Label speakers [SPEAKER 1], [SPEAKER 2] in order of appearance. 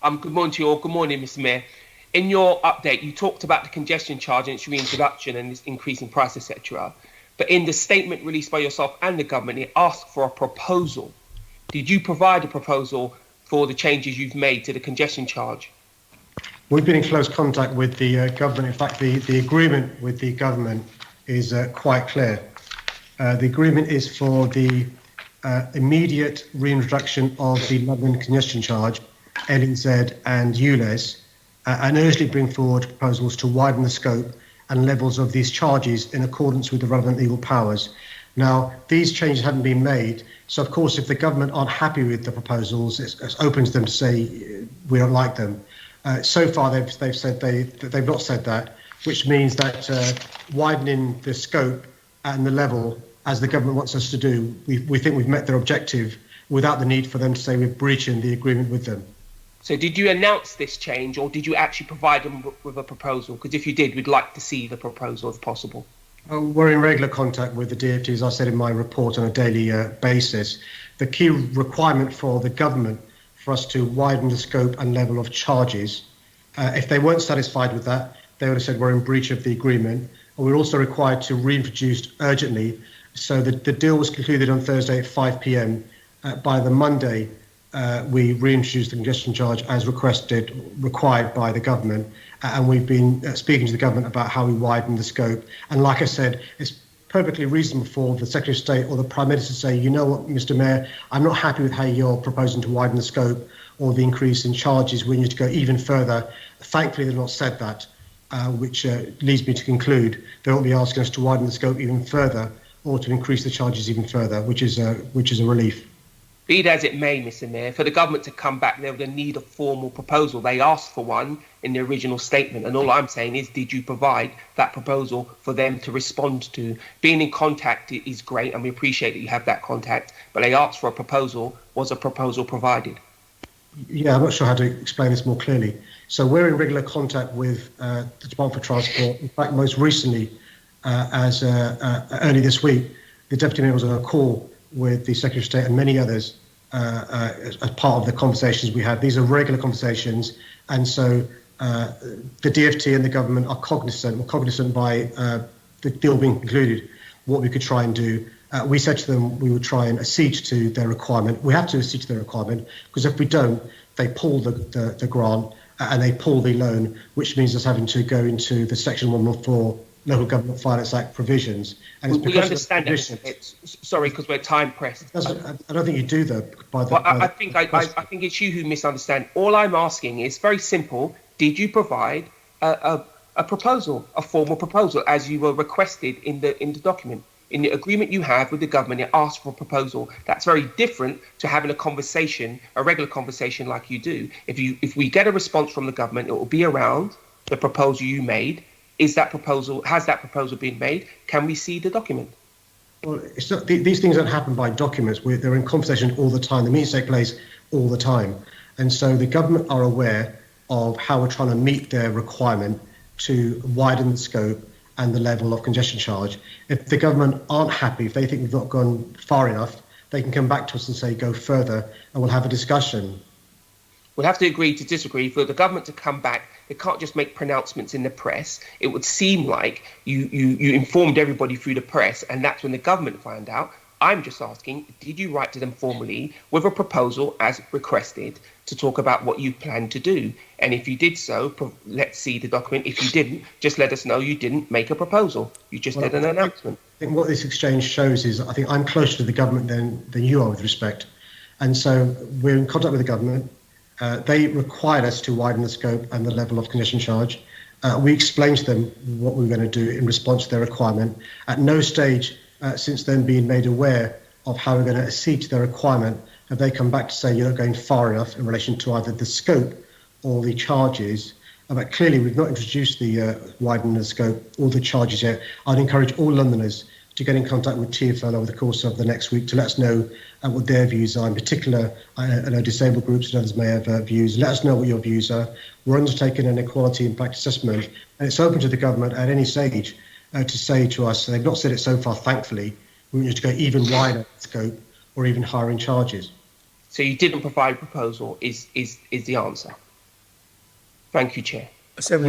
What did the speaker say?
[SPEAKER 1] Good morning to you all. Good morning, Mr. Mayor. In your update, you talked about the congestion charge and its reintroduction and its increasing price, etc. But in the statement released by yourself and the government, it asked for a proposal. Did you provide a proposal for the changes you've made to the congestion charge?
[SPEAKER 2] We've been in close contact with the government. In fact, the agreement with the government is quite clear. The agreement is for the immediate reintroduction of the London Congestion Charge, LEZ and ULEZ, and urgently bring forward proposals to widen the scope and levels of these charges in accordance with the relevant legal powers. Now, these changes haven't been made, so of course, if the government aren't happy with the proposals, it's open to them to say we don't like them. So far, they've said they've not said that, which means that widening the scope and the level, as the government wants us to do, we think we've met their objective without the need for them to say we're breaching the agreement with them.
[SPEAKER 1] So did you announce this change, or did you actually provide them with a proposal? Because if you did, we'd like to see the proposal if possible.
[SPEAKER 2] We're in regular contact with the DfT, as I said in my report, on a daily basis. The key requirement for the government for us to widen the scope and level of charges, if they weren't satisfied with that, they would have said we're in breach of the agreement. And we're also required to reintroduce urgently. So the deal was concluded on Thursday at 5 p.m. By the Monday, we reintroduced the congestion charge as required by the government, and we've been speaking to the government about how we widen the scope. And like I said, it's perfectly reasonable for the Secretary of State or the Prime Minister to say, you know what, Mr. Mayor, I'm not happy with how you're proposing to widen the scope or the increase in charges. We need to go even further. Thankfully, they've not said that, which leads me to conclude they won't be asking us to widen the scope even further or to increase the charges even further, which is a relief.
[SPEAKER 1] Be it as it may, Mr. Mayor, for the government to come back, they would need a formal proposal. They asked for one in the original statement, and all I'm saying is, did you provide that proposal for them to respond to? Being in contact is great, and we appreciate that you have that contact, but they asked for a proposal. Was a proposal provided?
[SPEAKER 2] Yeah, I'm not sure how to explain this more clearly. So we're in regular contact with the Department for Transport. In fact, most recently, early this week, the Deputy Mayor was on a call with the Secretary of State and many others as part of the conversations we had. These are regular conversations, and so the DfT and the government are cognizant by the deal being concluded, what we could try and do. We said to them we would try and accede to their requirement. We have to accede to their requirement, because if we don't, they pull the grant and they pull the loan, which means us having to go into the Section 114 Local Government Finance Act provisions. And it's
[SPEAKER 1] we understand that. Sorry, because we're time pressed.
[SPEAKER 2] I don't think you do that.
[SPEAKER 1] I think it's you who misunderstand. All I'm asking is very simple. Did you provide a proposal, a formal proposal, as you were requested in the document? In the agreement you have with the government, it asks for a proposal. That's very different to having a conversation, a regular conversation like you do. If we get a response from the government, it will be around the proposal you made. Has that proposal been made? Can we see the document?
[SPEAKER 2] Well, it's not, these things don't happen by documents. They're in conversation all the time. The meetings take place all the time. And so the government are aware of how we're trying to meet their requirement to widen the scope and the level of congestion charge. If the government aren't happy, if they think we've not gone far enough, they can come back to us and say go further, and we'll have a discussion.
[SPEAKER 1] We'll have to agree to disagree. For the government to come back, they can't just make pronouncements in the press. It would seem like you informed everybody through the press, and that's when the government found out. I'm just asking, did you write to them formally with a proposal as requested to talk about what you plan to do? And if you did so, let's see the document. If you didn't, just let us know you didn't make a proposal. You just did an announcement.
[SPEAKER 2] I think what this exchange shows is I think I'm closer to the government than you are with respect. And so we're in contact with the government. They required us to widen the scope and the level of congestion charge. We explained to them what we were going to do in response to their requirement. At no stage since then being made aware of how we're going to accede to their requirement have they come back to say you're not going far enough in relation to either the scope or the charges. But clearly we've not introduced the widening the scope or the charges yet. I'd encourage all Londoners to get in contact with TfL over the course of the next week to let us know what their views are. In particular, I know disabled groups and others may have views. Let us know what your views are. We're undertaking an equality impact assessment, and it's open to the government at any stage to say to us, they've not said it so far, thankfully, we need to go even wider in scope or even higher in charges.
[SPEAKER 1] So you didn't provide a proposal is the answer? Thank you, Chair.
[SPEAKER 3] So